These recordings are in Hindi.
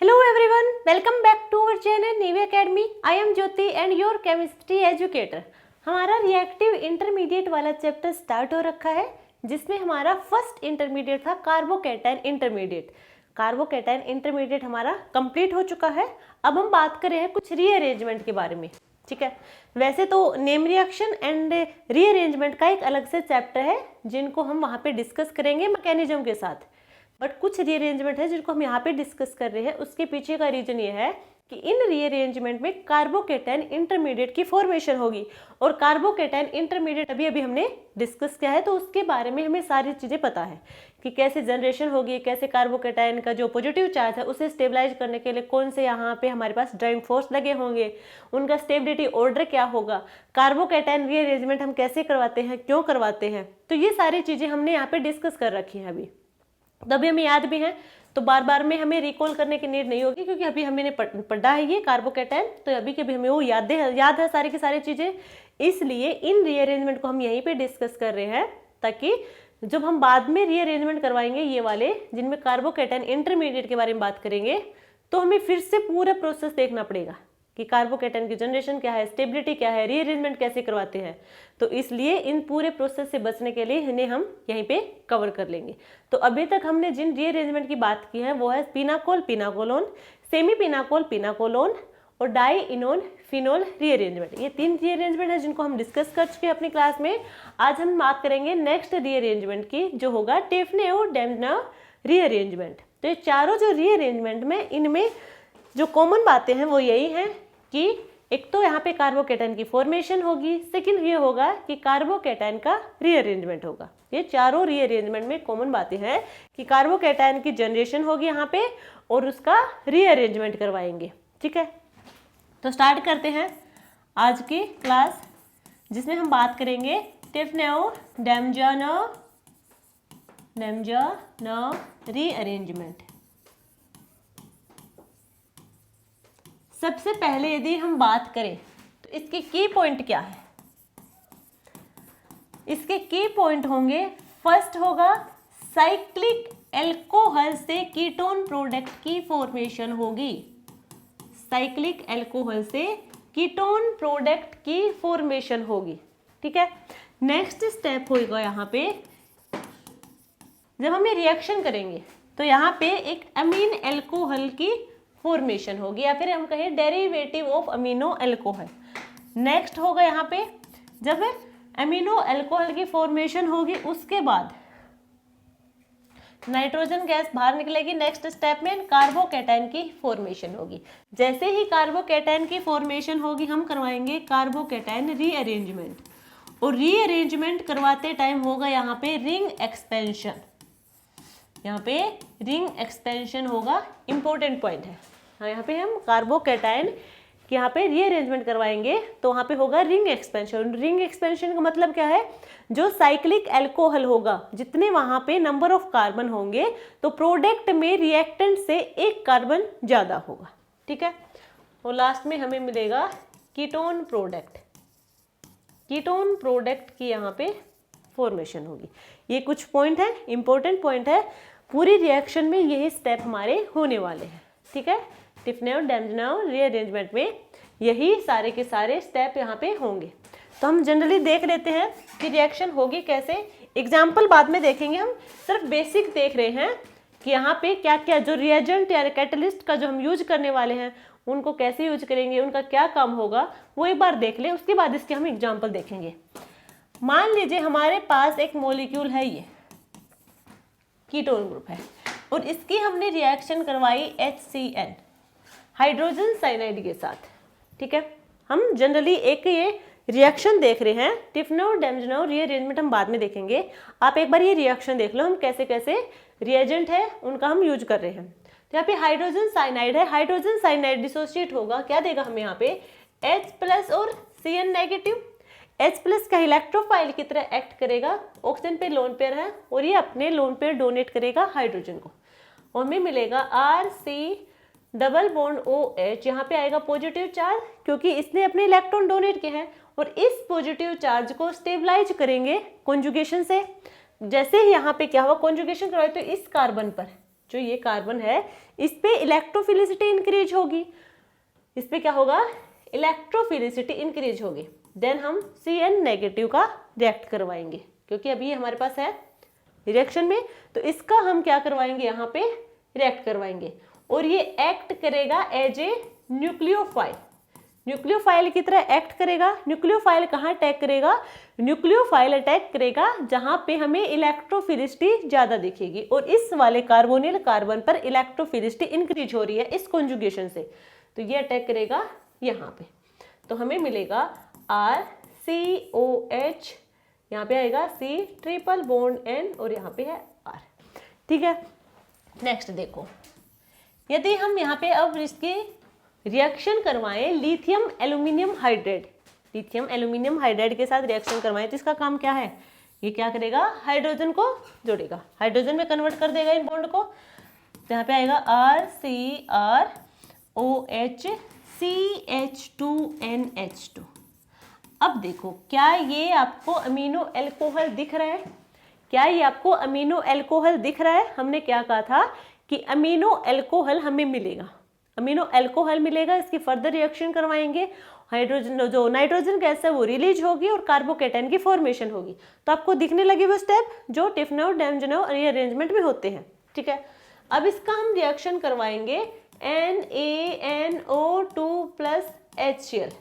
Hello everyone, welcome back to our channel Navy Academy. I am Jyoti and your chemistry educator. हमारा रिएक्टिव इंटरमीडिएट वाला चैप्टर स्टार्ट हो रखा है, जिसमें हमारा फर्स्ट इंटरमीडिएट था कार्बोकैटायन इंटरमीडिएट। कार्बोकैटायन इंटरमीडिएट हमारा कंप्लीट हो चुका है। अब हम बात कर रहे हैं कुछ रीअरेंजमेंट के बारे में, ठीक है। वैसे तो नेम रिएक्शन एंड रीअरेंजमेंट का एक अलग से चैप्टर है, जिनको हम वहाँ पे डिस्कस करेंगे मैकेनिज्म के साथ, बट कुछ रीअरेंजमेंट है जिनको हम यहाँ पे डिस्कस कर रहे हैं। उसके पीछे का रीजन ये है कि इन रीअरेंजमेंट में कार्बोकैटायन इंटरमीडिएट की फॉर्मेशन होगी, और कार्बोकैटायन इंटरमीडिएट अभी अभी हमने डिस्कस किया है, तो उसके बारे में हमें सारी चीज़ें पता है कि कैसे जनरेशन होगी, कैसे कार्बोकैटायन का जो पॉजिटिव चार्ज है उसे स्टेबलाइज करने के लिए कौन से यहाँ पे हमारे पास ड्राइविंग फोर्स लगे होंगे, उनका स्टेबिलिटी ऑर्डर क्या होगा, कार्बोकैटायन रीअरेंजमेंट हम कैसे करवाते हैं, क्यों करवाते हैं, तो ये सारी चीज़ें हमने यहाँ पे डिस्कस कर रखी हैं अभी। तभी हमें याद भी है, तो बार बार में हमें रिकॉल करने की नीड नहीं होगी, क्योंकि अभी हमने पढ़ा है ये कार्बोकैटायन, तो अभी के भी हमें वो याद है सारी की सारी चीज़ें। इसलिए इन रीअरेंजमेंट को हम यहीं पे डिस्कस कर रहे हैं, ताकि जब हम बाद में रीअरेंजमेंट करवाएंगे ये वाले जिनमें कार्बोकैटायन इंटरमीडिएट के बारे में बात करेंगे, तो हमें फिर से पूरा प्रोसेस देखना पड़ेगा कि कार्बोकैटायन की जनरेशन क्या है, स्टेबिलिटी क्या है, रीअरेंजमेंट कैसे करवाते हैं। तो इसलिए इन पूरे प्रोसेस से बचने के लिए इन्हें हम यहीं पे कवर कर लेंगे। तो अभी तक हमने जिन रीअरेंजमेंट की बात की है वो है पिनाकोल पिनाकोलोन, सेमी पिनाकोल पिनाकोलोन और डाई इनोन फिनोल रीअरेंजमेंट। ये 3 रीअरेंजमेंट है जिनको हम डिस्कस कर चुके हैं अपनी क्लास में। आज हम बात करेंगे नेक्स्ट रीअरेंजमेंट की, जो होगा टेफनेव डेमनेव रीअरेंजमेंट। तो ये चारों जो रीअरेंजमेंट में, इनमें जो कॉमन बातें हैं वो यही हैं कि एक तो यहाँ पे कार्बोकैटायन की फॉर्मेशन होगी, सेकंड ये होगा कि कार्बोकैटायन का रीअरेंजमेंट होगा। ये चारों रीअरेंजमेंट में कॉमन बातें हैं कि कार्बोकैटायन की जनरेशन होगी यहाँ पे और उसका रीअरेंजमेंट करवाएंगे, ठीक है। तो स्टार्ट करते हैं आज की क्लास, जिसमें हम बात करेंगे टेफनेव डेमनेव रीअरेंजमेंट। सबसे पहले यदि हम बात करें तो इसके की पॉइंट क्या है। इसके की पॉइंट होंगे, फर्स्ट होगा साइक्लिक एल्कोहल से कीटोन प्रोडक्ट की फॉर्मेशन होगी। साइक्लिक एल्कोहल से कीटोन प्रोडक्ट की फॉर्मेशन होगी, ठीक है। नेक्स्ट स्टेप होगा यहाँ पे, जब हम ये रिएक्शन करेंगे तो यहाँ पे एक अमीन एल्कोहल की फॉर्मेशन होगी, या फिर हम कहें derivative of amino alcohol. Next होगा यहाँ पे, जब अमीनो अल्कोहल की फॉर्मेशन होगी उसके बाद नाइट्रोजन गैस बाहर निकलेगी। नेक्स्ट स्टेप में कार्बोकैटायन की फॉर्मेशन होगी। जैसे ही कार्बोकैटायन की फॉर्मेशन होगी हम करवाएंगे कार्बोकैटायन रीअरेंजमेंट, और रीअरेंजमेंट करवाते टाइम होगा यहाँ पे रिंग एक्सपेंशन। यहाँ पे रिंग एक्सपेंशन होगा, इंपॉर्टेंट पॉइंट है। यहाँ पे हम कार्बोकैटायन कि यहाँ पे रीअरेंजमेंट करवाएंगे तो वहाँ पे होगा रिंग एक्सपेंशन। रिंग एक्सपेंशन का मतलब क्या है, जो साइक्लिक एल्कोहल होगा, जितने वहाँ पे नंबर ऑफ कार्बन होंगे तो प्रोडक्ट में रिएक्टेंट से एक कार्बन ज़्यादा होगा, ठीक है। और लास्ट में हमें मिलेगा कीटोन प्रोडक्ट। कीटोन प्रोडक्ट की यहाँ पे फॉर्मेशन होगी। ये कुछ पॉइंट है, इंपॉर्टेंट पॉइंट है। पूरी रिएक्शन में यही स्टेप हमारे होने वाले हैं, ठीक है। टिफनेव डेमनेव रीअरेंजमेंट में यही सारे के सारे स्टेप यहाँ पे होंगे। तो हम जनरली देख लेते हैं कि रिएक्शन होगी कैसे। एग्जाम्पल बाद में देखेंगे, हम सिर्फ बेसिक देख रहे हैं कि यहाँ पे क्या क्या जो रिएजेंट या कैटलिस्ट का जो हम यूज करने वाले हैं उनको कैसे यूज करेंगे, उनका क्या काम होगा, वो एक बार देख लें। उसके बाद इसके हम एग्जाम्पल देखेंगे। मान लीजिए हमारे पास एक मॉलिक्यूल है, ये कीटोन ग्रुप है, और इसकी हमने रिएक्शन करवाई HCN हाइड्रोजन साइनाइड के साथ, ठीक है। हम जनरली एक ये रिएक्शन देख रहे हैं, टिफनेव डेमनेव रीअरेंजमेंट हम बाद में देखेंगे। आप एक बार ये रिएक्शन देख लो, हम कैसे कैसे रिएजेंट है उनका हम यूज कर रहे हैं। तो यहाँ पे हाइड्रोजन साइनाइड है, हाइड्रोजन साइनाइड डिसोसिएट होगा, क्या देगा हमें यहाँ पे H+ और Cn नेगेटिव। H+ का इलेक्ट्रोफाइल की तरह एक्ट करेगा, ऑक्सीजन पे लोन पेयर है और ये अपने लोन पेयर डोनेट करेगा हाइड्रोजन को, और हमें मिलेगा RC डबल बॉन्ड OH। यहाँ पे आएगा पॉजिटिव चार्ज, क्योंकि इसने अपने इलेक्ट्रॉन डोनेट किए हैं, और इस पॉजिटिव चार्ज को स्टेबलाइज करेंगे कॉन्जुगेशन से। जैसे ही यहाँ पे क्या हुआ, कॉन्जुगेशन करवाए तो इस कार्बन पर जो ये कार्बन है इस पे इलेक्ट्रोफिलिसिटी इंक्रीज होगी, इस पे क्या होगा, इलेक्ट्रोफिलिसिटी इंक्रीज होगी। देन हम Cn नेगेटिव का रिएक्ट करवाएंगे, क्योंकि अभी हमारे पास है रिएक्शन में, तो इसका हम क्या करवाएंगे, यहाँ पे रिएक्ट करवाएंगे और ये एक्ट करेगा एज ए न्यूक्लियोफाइल, न्यूक्लियोफाइल की तरह एक्ट करेगा। न्यूक्लियोफाइल कहाँ अटैक करेगा, न्यूक्लियोफाइल अटैक करेगा जहाँ पे हमें इलेक्ट्रोफिलिसिटी ज़्यादा दिखेगी, और इस वाले कार्बोनिल कार्बन पर इलेक्ट्रोफिलिसिटी इंक्रीज हो रही है इस कॉन्जुगेशन से, तो ये अटैक करेगा यहाँ पे, तो हमें मिलेगा RCOH, यहाँ पे आएगा C ट्रिपल बॉन्ड N और यहाँ पे है R। ठीक है, नेक्स्ट देखो, यदि हम यहाँ पे अब इसकी रिएक्शन करवाएं lithium aluminium hydride, lithium aluminium hydride के साथ रिएक्शन करवाएं तो इसका काम क्या है, ये क्या करेगा, हाइड्रोजन को जोड़ेगा, हाइड्रोजन में कन्वर्ट कर देगा इन बॉन्ड को, तो यहाँ पे आएगा RCROH CH2NH2। अब देखो, क्या ये आपको अमीनो एल्कोहल दिख रहा है, क्या ये आपको अमीनो एल्कोहल दिख रहा है। हमने क्या कहा था कि अमीनो एल्कोहल हमें मिलेगा, अमीनो एल्कोहल मिलेगा, इसकी फर्दर रिएक्शन करवाएंगे, हाइड्रोजन जो नाइट्रोजन गैस है वो रिलीज होगी और कार्बोकेटाइन की फॉर्मेशन होगी, तो आपको दिखने लगे वो स्टेप जो टिफनो डेमजनो रीअरेंजमेंट में होते हैं। ठीक है, अब इसका हम रिएक्शन करवाएंगे NaNO2 प्लस HCl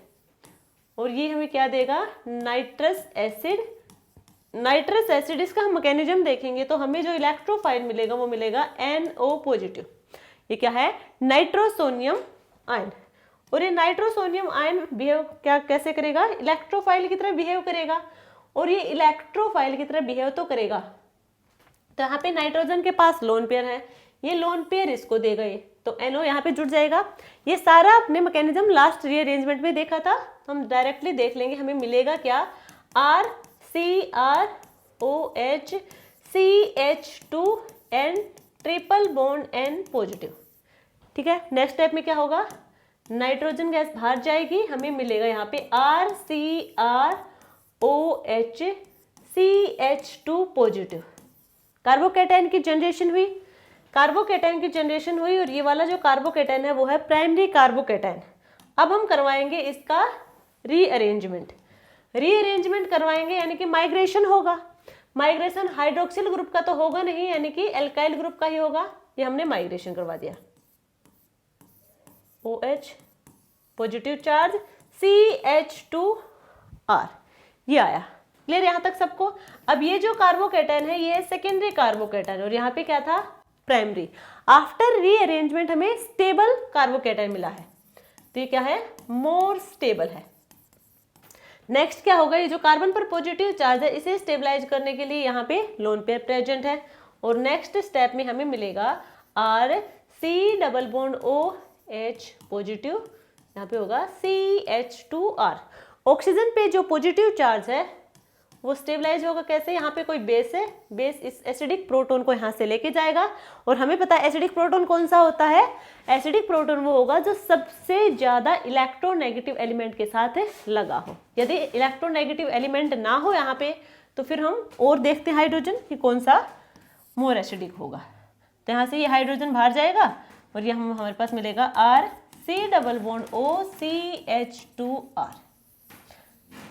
और ये हमें क्या देगा, नाइट्रस एसिड। नाइट्रस एसिड इसका हम मैकेनिज्म देखेंगे तो हमें जो इलेक्ट्रोफाइल मिलेगा वो मिलेगा NO पॉजिटिव, ये क्या है, नाइट्रोसोनियम आयन, और ये नाइट्रोसोनियम आयन बिहेव क्या कैसे करेगा, इलेक्ट्रोफाइल की तरह बिहेव करेगा, और ये इलेक्ट्रोफाइल की तरह बिहेव तो करेगा, तो यहाँ पे नाइट्रोजन के पास लोन पेयर है, ये लोन पेयर इसको देगा, ये तो NO यहाँ पे जुड़ जाएगा। ये सारा अपने मैकेनिज्म लास्ट रीअरेंजमेंट में देखा था, हम डायरेक्टली देख लेंगे, हमें मिलेगा क्या, RCROH CH2N triple bond N positive. ठीक है, नेक्स्ट स्टेप में क्या होगा, नाइट्रोजन गैस बाहर जाएगी, हमें मिलेगा यहाँ पे RCROH CH2 पॉजिटिव। कार्बोकेटाइन की जनरेशन हुई, कार्बोकेटाइन की जनरेशन हुई, और ये वाला जो कार्बोकेटाइन है वो है प्राइमरी कार्बोकेटाइन। अब हम करवाएंगे इसका रीअरेंजमेंट, रीअरेंजमेंट करवाएंगे यानी कि माइग्रेशन होगा। माइग्रेशन हाइड्रोक्सिल ग्रुप का तो होगा नहीं, यानी कि एल्काइल ग्रुप का ही होगा, ये हमने माइग्रेशन करवा दिया। OH पॉजिटिव चार्ज CH2R, ये आया, क्लियर यहाँ तक सबको। अब ये जो कार्बोकेटाइन है ये सेकेंडरी कार्बोकेटाइन और यहाँ पे क्या था, प्राइमरी। आफ्टर रीअरेंजमेंट हमें स्टेबल कार्बोकेटाइन मिला है, तो ये क्या है, मोर स्टेबल है। नेक्स्ट क्या होगा, ये जो कार्बन पर पॉजिटिव चार्ज है इसे स्टेबलाइज करने के लिए यहाँ पे लोन पेयर प्रेजेंट है, और नेक्स्ट स्टेप में हमें मिलेगा RC double bond OH positive, यहाँ पे होगा CH2R। ऑक्सीजन पे जो पॉजिटिव चार्ज है वो स्टेबलाइज होगा कैसे, यहाँ पे कोई बेस है, बेस इस एसिडिक प्रोटॉन को यहाँ से लेके जाएगा, और हमें पता है एसिडिक प्रोटॉन कौन सा होता है, एसिडिक प्रोटॉन वो होगा जो सबसे ज्यादा इलेक्ट्रोनेगेटिव एलिमेंट के साथ लगा हो। यदि इलेक्ट्रोनेगेटिव एलिमेंट ना हो यहाँ पे तो फिर हम और देखते हैं हाइड्रोजन कि कौन सा मोर एसिडिक होगा, तो यहाँ से ये हाइड्रोजन बाहर जाएगा और ये हमारे पास मिलेगा RC double bond OCH2R।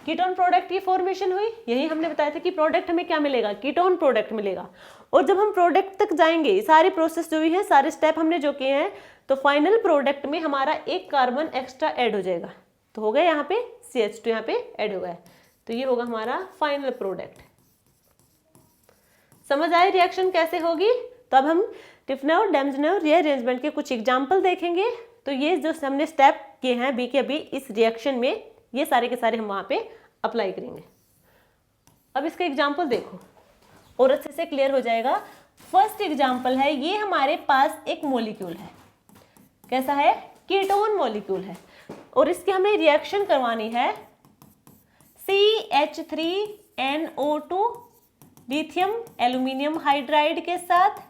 Ketone product की फॉर्मेशन हुई, यही हमने बताया था कि प्रोडक्ट हमें क्या मिलेगा, कीटोन प्रोडक्ट मिलेगा। और जब हम प्रोडक्ट तक जाएंगे, सारे प्रोसेस जो भी है, सारे स्टेप हमने जो किए हैं, तो फाइनल प्रोडक्ट में हमारा एक कार्बन एक्स्ट्रा ऐड हो जाएगा, तो हो गया यहाँ पे CH2 यहाँ पे ऐड हो गया, तो ये होगा हमारा फाइनल प्रोडक्ट। समझ आए रिएक्शन कैसे होगी। तो अब हम टिफनो डेमजनो रीअरेंजमेंट के कुछ एग्जाम्पल देखेंगे। तो ये जो हमने स्टेप किए हैं बी के अभी इस रिएक्शन में, ये सारे के सारे हम वहाँ पे अप्लाई करेंगे। अब इसका एग्जाम्पल देखो और अच्छे से क्लियर हो जाएगा। फर्स्ट एग्जाम्पल है, ये हमारे पास एक मॉलिक्यूल है, कैसा है, कीटोन मॉलिक्यूल है, और इसकी हमें रिएक्शन करवानी है CH3NO2 लिथियम एल्यूमिनियम हाइड्राइड के साथ।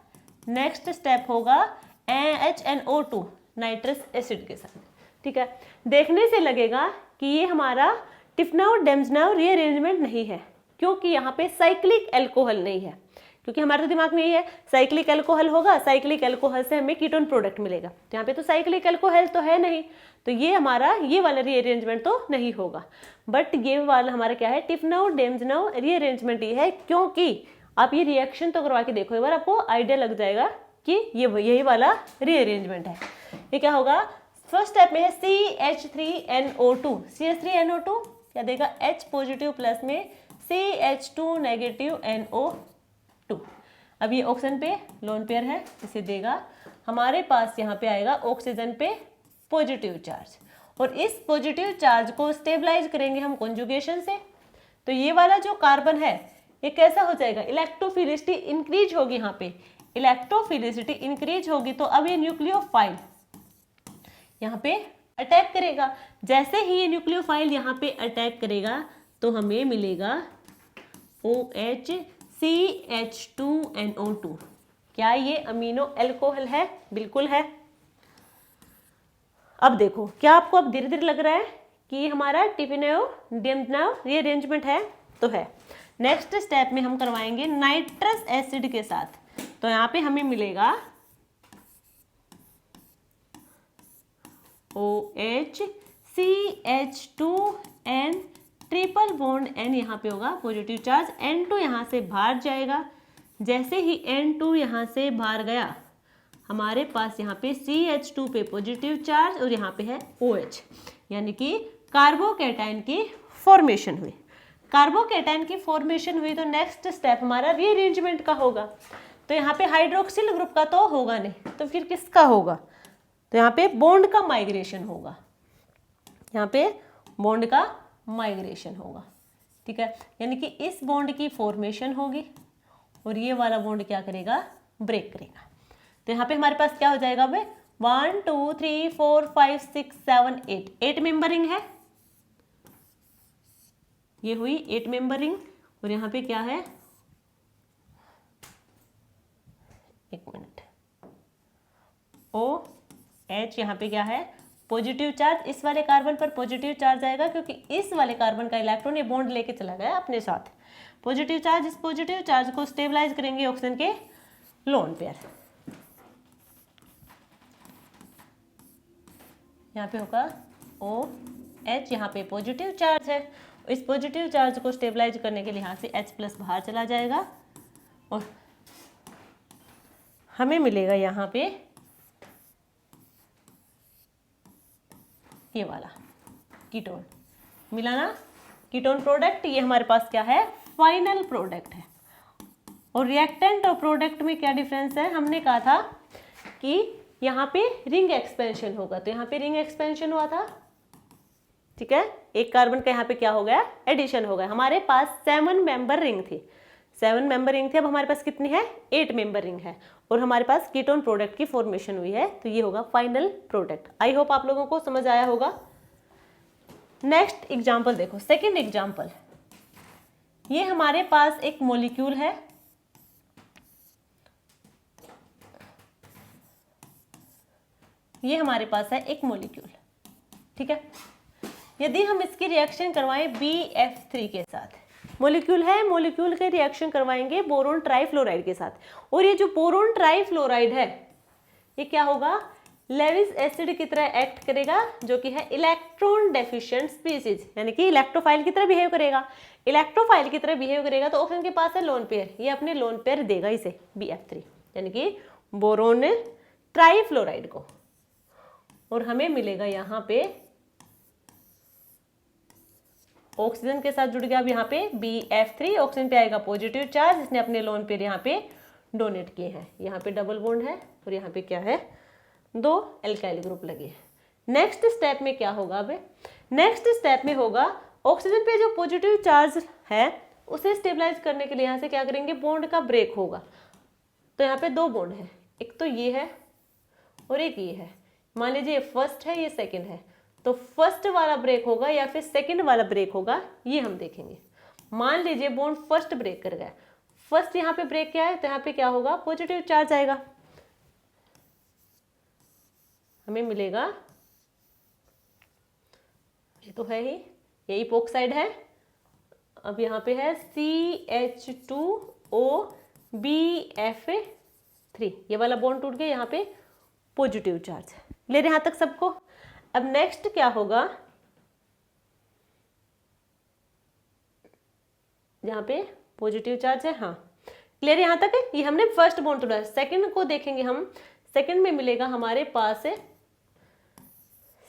नेक्स्ट स्टेप होगा HNO2 नाइट्रस एसिड के साथ। ठीक है, देखने से लगेगा कि ये हमारा टिफनो डेमजनो रीअरेंजमेंट नहीं है, क्योंकि यहाँ पे साइक्लिक एल्कोहल नहीं है। क्योंकि हमारे तो दिमाग में यही है साइक्लिक अल्कोहल होगा, साइक्लिक अल्कोहल से हमें कीटोन प्रोडक्ट मिलेगा। तो यहाँ पे तो साइक्लिक अल्कोहल तो है नहीं, तो ये हमारा ये वाला रीअरेंजमेंट तो नहीं होगा। बट ये वाला हमारा क्या है, टिफनाउ डेमजनाउ रीअरेंजमेंट ये है, क्योंकि आप ये रिएक्शन तो करवा के देखो एक बार, आपको आइडिया लग जाएगा कि ये यही वाला रीअरेंजमेंट है। ये क्या होगा, फर्स्ट स्टेप में है CH3NO2, CH3NO2 क्या देगा, H पॉजिटिव प्लस में CH2 नेगेटिव NO2। अब ये ऑक्सीजन पे लोन पेयर है, इसे देगा, हमारे पास यहाँ पे आएगा ऑक्सीजन पे पॉजिटिव चार्ज, और इस पॉजिटिव चार्ज को स्टेबलाइज करेंगे हम कॉन्जुगेशन से। तो ये वाला जो कार्बन है ये कैसा हो जाएगा, इलेक्ट्रोफिलिसिटी इंक्रीज होगी, यहाँ पे इलेक्ट्रोफिलिसिटी इंक्रीज होगी, तो अब ये न्यूक्लियोफाइल यहाँ पे अटैक करेगा। जैसे ही ये न्यूक्लियोफाइल यहाँ पे अटैक करेगा तो हमें मिलेगा OHCH2NO2। क्या ये अमीनो अल्कोहल है, बिल्कुल है। अब देखो, क्या आपको अब धीरे धीरे लग रहा है कि हमारा टिफिनाउ डेमजनाउ रीअरेंजमेंट है, तो है। नेक्स्ट स्टेप में हम करवाएंगे नाइट्रस एसिड के साथ, तो यहाँ पे हमें मिलेगा OHCH2N ट्रिपल बॉन्ड N यहाँ पे होगा पॉजिटिव चार्ज, N2 यहाँ से बाहर जाएगा। जैसे ही N2 यहाँ से बाहर गया हमारे पास यहाँ पे CH2 पे पॉजिटिव चार्ज और यहाँ पे है OH, यानी कि कार्बोकैटायन की फॉर्मेशन हुई। कार्बोकैटायन की फॉर्मेशन हुई तो नेक्स्ट स्टेप हमारा रीअरेंजमेंट का होगा। तो यहाँ पे हाइड्रोक्सिल ग्रुप का तो होगा नहीं, तो फिर किसका होगा, तो यहाँ पे बॉन्ड का माइग्रेशन होगा, यहाँ पे बॉन्ड का माइग्रेशन होगा, ठीक है। यानी कि इस बॉन्ड की फॉर्मेशन होगी और ये वाला बॉन्ड क्या करेगा, ब्रेक करेगा। तो यहाँ पे हमारे पास क्या हो जाएगा, अब 1 2 3 4 5 6 7 8, 8 मेंबर रिंग है, ये हुई 8 मेंबर रिंग। और यहाँ पे क्या है, एक मिनट, OH यहाँ पे क्या है, पॉजिटिव चार्ज। इस वाले कार्बन पर पॉजिटिव चार्ज आएगा क्योंकि इस वाले कार्बन का इलेक्ट्रॉन ये बॉन्ड लेके चला गया अपने साथ, पॉजिटिव चार्ज। इस पॉजिटिव चार्ज को स्टेबलाइज करेंगे ऑक्सीजन के लोन पेयर, यहाँ पे होगा OH, यहाँ पे पॉजिटिव चार्ज है, इस पॉजिटिव चार्ज को स्टेबलाइज करने के लिए यहाँ से H+ बाहर चला जाएगा और हमें मिलेगा यहाँ पे ये वाला कीटोन, मिला ना, कीटोन प्रोडक्ट। ये हमारे पास क्या है, फाइनल प्रोडक्ट है। और रिएक्टेंट और प्रोडक्ट में क्या डिफरेंस है, हमने कहा था कि यहाँ पे रिंग एक्सपेंशन होगा, तो यहाँ पे रिंग एक्सपेंशन हुआ था, ठीक है। एक कार्बन का यहाँ पे क्या हो गया, एडिशन हो गया। हमारे पास 7 मेंबर रिंग थी, 7 मेंबर रिंग थी, अब हमारे पास कितनी है, 8 मेंबर रिंग है, और हमारे पास कीटोन प्रोडक्ट की फॉर्मेशन हुई है, तो ये होगा फाइनल प्रोडक्ट। आई होप आप लोगों को समझ आया होगा। नेक्स्ट एग्जाम्पल देखो, सेकेंड एग्जाम्पल, ये हमारे पास एक मॉलिक्यूल है, ये हमारे पास है एक मॉलिक्यूल, ठीक है। यदि हम इसकी रिएक्शन करवाएं BF3 के साथ, मॉलिक्यूल है, मॉलिक्यूल के रिएक्शन करवाएंगे बोरोन ट्राइफ्लोराइड के साथ, और ये जो बोरोन ट्राइफ्लोराइड है ये क्या होगा, लेविस एसिड की तरह एक्ट करेगा, जो कि है इलेक्ट्रॉन डेफिशिएंट स्पीसीज, यानी कि इलेक्ट्रोफाइल की तरह बिहेव करेगा। इलेक्ट्रोफाइल की तरह बिहेव करेगा तो ऑक्सीजन के पास है लोन पेयर, ये अपने लोन पेयर देगा इसे BF3, यानी कि बोरोन ट्राइफ्लोराइड को, और हमें मिलेगा यहाँ पे ऑक्सीजन के साथ जुड़ गया। अब यहाँ पे BF3, ऑक्सीजन पे आएगा पॉजिटिव चार्ज, इसने अपने लोन पेयर यहाँ पे डोनेट किए हैं। यहाँ पे डबल बॉन्ड है और यहाँ पे क्या है, 2 एल्काइल ग्रुप लगे हैं। नेक्स्ट स्टेप में क्या होगा, अब नेक्स्ट स्टेप में होगा ऑक्सीजन पे जो पॉजिटिव चार्ज है उसे स्टेबलाइज करने के लिए यहाँ से क्या करेंगे, बॉन्ड का ब्रेक होगा। तो यहाँ पे 2 बॉन्ड है, एक तो ये है और एक ये है। मान लीजिए फर्स्ट है, ये सेकंड है, तो फर्स्ट वाला ब्रेक होगा या फिर सेकंड वाला ब्रेक होगा, ये हम देखेंगे। मान लीजिए बॉन्ड फर्स्ट ब्रेक कर गया, फर्स्ट यहाँ पे ब्रेक क्या है, तो यहाँ पे क्या होगा, पॉजिटिव चार्ज आएगा, हमें मिलेगा, ये तो है ही, ये इपोक्साइड है। अब यहाँ पे है CH2O BF3, ये वाला बॉन्ड टूट गया, यहाँ पे पॉजिटिव चार्ज है। क्लियर यहाँ तक सबको? अब नेक्स्ट क्या होगा, यहाँ पे पॉजिटिव चार्ज है, हाँ क्लियर यहाँ तक है? ये हमने फर्स्ट बॉन्ड तोड़ा है। सेकंड को देखेंगे हम, सेकंड में मिलेगा हमारे पास है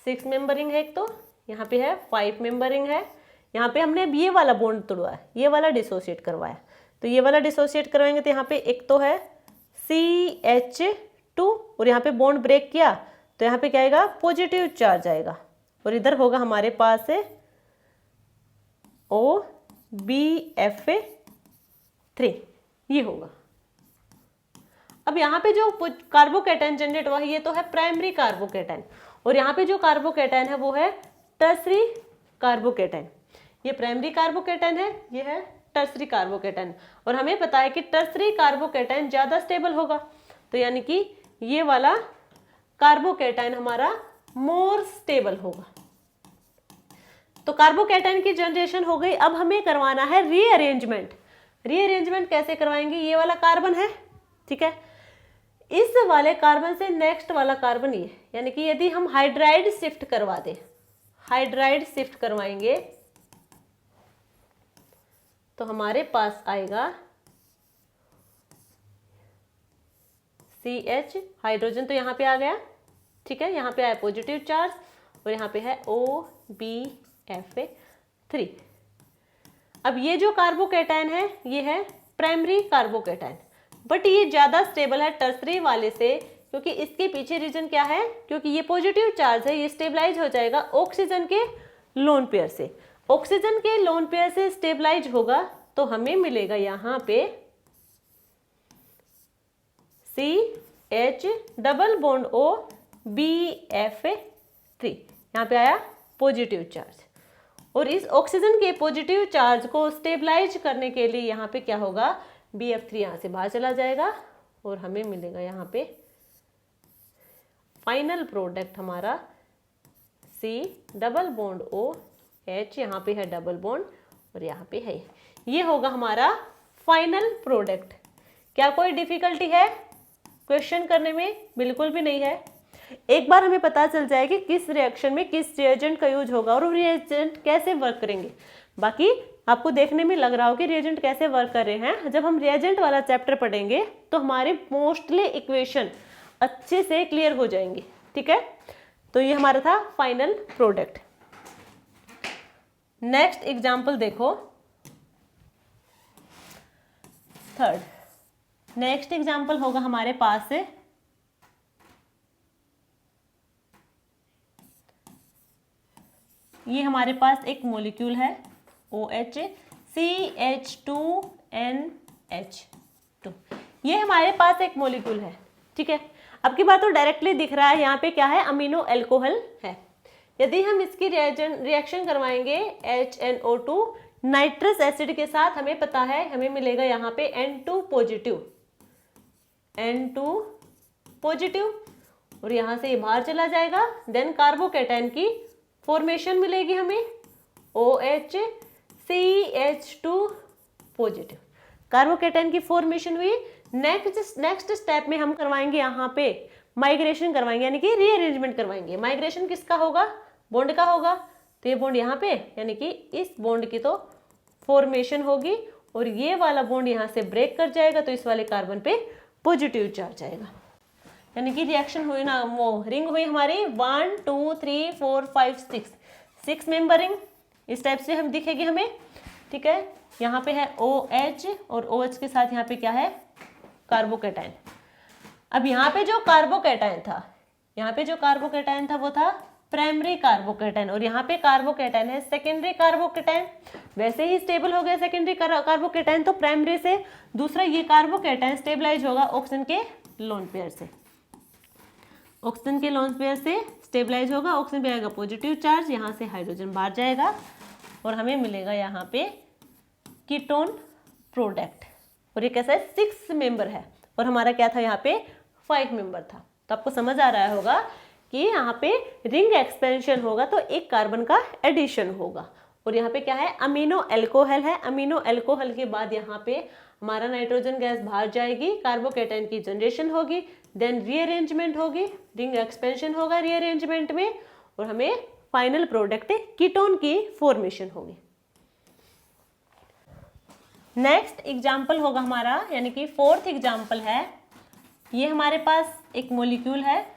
6 मेंबरिंग है, एक तो यहाँ पे है 5 मेंबरिंग है। यहाँ पे हमने अब ये वाला बॉन्ड तोड़ा है, ये वाला डिसोशिएट करवाया, तो ये वाला डिसोशिएट करवाएंगे तो यहाँ पे एक तो है CH2 और यहाँ पे बॉन्ड ब्रेक किया तो यहाँ पे क्या आएगा, पॉजिटिव चार्ज आएगा, और इधर होगा हमारे पास है OBF3, ये होगा। अब यहाँ पे जो कार्बोकैटायन जनरेट हुआ है ये तो है प्राइमरी कार्बोकैटायन, और यहाँ पे जो कार्बोकैटायन है वो है टर्सरी कार्बोकैटायन। ये प्राइमरी कार्बोकैटायन है, ये है टर्सरी कार्बोकैटायन, और हमें पता है कि टर्सरी कार्बोकैटायन ज्यादा स्टेबल होगा, तो यानी कि ये वाला कार्बोकैटायन हमारा मोर स्टेबल होगा। तो कार्बोकैटायन की जनरेशन हो गई। अब हमें करवाना है रीअरेंजमेंट। रीअरेंजमेंट कैसे करवाएंगे, ये वाला कार्बन है, ठीक है, इस वाले कार्बन से नेक्स्ट वाला कार्बन ये, यानी कि यदि हम हाइड्राइड शिफ्ट करवा दें, हाइड्राइड शिफ्ट करवाएंगे तो हमारे पास आएगा CH, हाइड्रोजन तो यहाँ पे आ गया, ठीक है, यहाँ पे आया पॉजिटिव चार्ज, और यहाँ पे है OBF3। अब ये जो कार्बोकैटायन है ये है प्राइमरी कार्बोकैटायन, बट ये ज्यादा स्टेबल है टर्सरी वाले से, क्योंकि इसके पीछे रीजन क्या है, क्योंकि ये पॉजिटिव चार्ज है, ये स्टेबलाइज हो जाएगा ऑक्सीजन के लोन पेयर से। ऑक्सीजन के लोन पेयर से स्टेबलाइज होगा तो हमें मिलेगा यहाँ पे CH डबल बॉन्ड OBF3, यहाँ पे आया पॉजिटिव चार्ज, और इस ऑक्सीजन के पॉजिटिव चार्ज को स्टेबलाइज करने के लिए यहाँ पे क्या होगा, BF3 यहाँ से बाहर चला जाएगा, और हमें मिलेगा यहाँ पे फाइनल प्रोडक्ट हमारा C डबल बॉन्ड OH, यहाँ पे है डबल बॉन्ड और यहाँ पे है, ये होगा हमारा फाइनल प्रोडक्ट। क्या कोई डिफिकल्टी है क्वेश्चन करने में? बिल्कुल भी नहीं है। एक बार हमें पता चल जाए कि किस रिएक्शन में किस रिएजेंट का यूज होगा और रिएजेंट कैसे वर्क करेंगे। बाकी आपको देखने में लग रहा हो कि रिएजेंट कैसे वर्क कर रहे हैं, जब हम रिएजेंट वाला चैप्टर पढ़ेंगे तो हमारे मोस्टली इक्वेशन अच्छे से क्लियर हो जाएंगे, ठीक है। तो ये हमारा था फाइनल प्रोडक्ट। नेक्स्ट एग्जाम्पल देखो, थर्ड। नेक्स्ट एग्जाम्पल होगा हमारे पास से ये हमारे पास एक मॉलिक्यूल है OH CH2NH2, ये हमारे पास एक मॉलिक्यूल है, ठीक है। अब की बात तो डायरेक्टली दिख रहा है, यहाँ पे क्या है, अमीनो अल्कोहल है। यदि हम इसकी रिएक्शन करवाएंगे HNO2 नाइट्रस एसिड के साथ, हमें पता है हमें मिलेगा यहाँ पे N2 पॉजिटिव, और यहाँ से ये बाहर चला जाएगा। देन कार्बोकैटायन की फॉर्मेशन मिलेगी हमें OH CH2 पॉजिटिव, कार्बोकैटायन की फॉर्मेशन हुई। नेक्स्ट स्टेप में हम करवाएंगे यहाँ पे माइग्रेशन करवाएंगे, यानी कि रीअरेंजमेंट करवाएंगे। माइग्रेशन किसका होगा, बॉन्ड का होगा, तो ये बॉन्ड यहाँ पे, यानी कि इस बॉन्ड की तो फॉर्मेशन होगी, और ये वाला बॉन्ड यहाँ से ब्रेक कर जाएगा तो इस वाले कार्बन पे पॉजिटिव चार्ज आएगा, यानी कि रिएक्शन हुई ना, वो रिंग हुई हमारी 1 2 3 4 5 6 मेंबर रिंग, इस टाइप से हम दिखेगी हमें, ठीक है। यहाँ पे है OH और OH के साथ यहाँ पे क्या है, कार्बोकैटायन। अब यहाँ पे जो कार्बोकैटायन था, यहाँ पे जो कार्बोकैटायन था वो था प्राइमरी कार्बोकैटायन, और यहाँ पे कार्बोकैटायन है सेकेंडरी कार्बोकैटायन। वैसे ही स्टेबल हो गया सेकेंडरी कार्बोकैटायन, तो प्राइमरी से दूसरा ये कार्बोकैटायन स्टेबलाइज होगा ऑक्सीजन के लोन पेयर से, ऑक्सीजन के लोन पेयर से स्टेबलाइज होगा। ऑक्सीजन पे आएगा पॉजिटिव चार्ज, यहाँ से हाइड्रोजन बाहर जाएगा और हमें मिलेगा यहाँ पे कीटोन प्रोडक्ट, और ये कैसा है, 6 मेंबर है, और हमारा क्या था यहाँ पे 5 मेंबर था। तो आपको समझ आ रहा होगा कि यहाँ पे रिंग एक्सपेंशन होगा तो एक कार्बन का एडिशन होगा, और यहाँ पे क्या है, अमीनो अल्कोहल है। अमीनो अल्कोहल के बाद यहाँ पे हमारा नाइट्रोजन गैस बाहर जाएगी, कार्बोकैटायन की जनरेशन होगी, देन रीअरेंजमेंट होगी, रिंग एक्सपेंशन होगा रीअरेंजमेंट में, और हमें फाइनल प्रोडक्ट कीटोन की फॉर्मेशन होगी। नेक्स्ट एग्जाम्पल होगा हमारा, यानी कि फोर्थ एग्जाम्पल है, ये हमारे पास एक मॉलिक्यूल है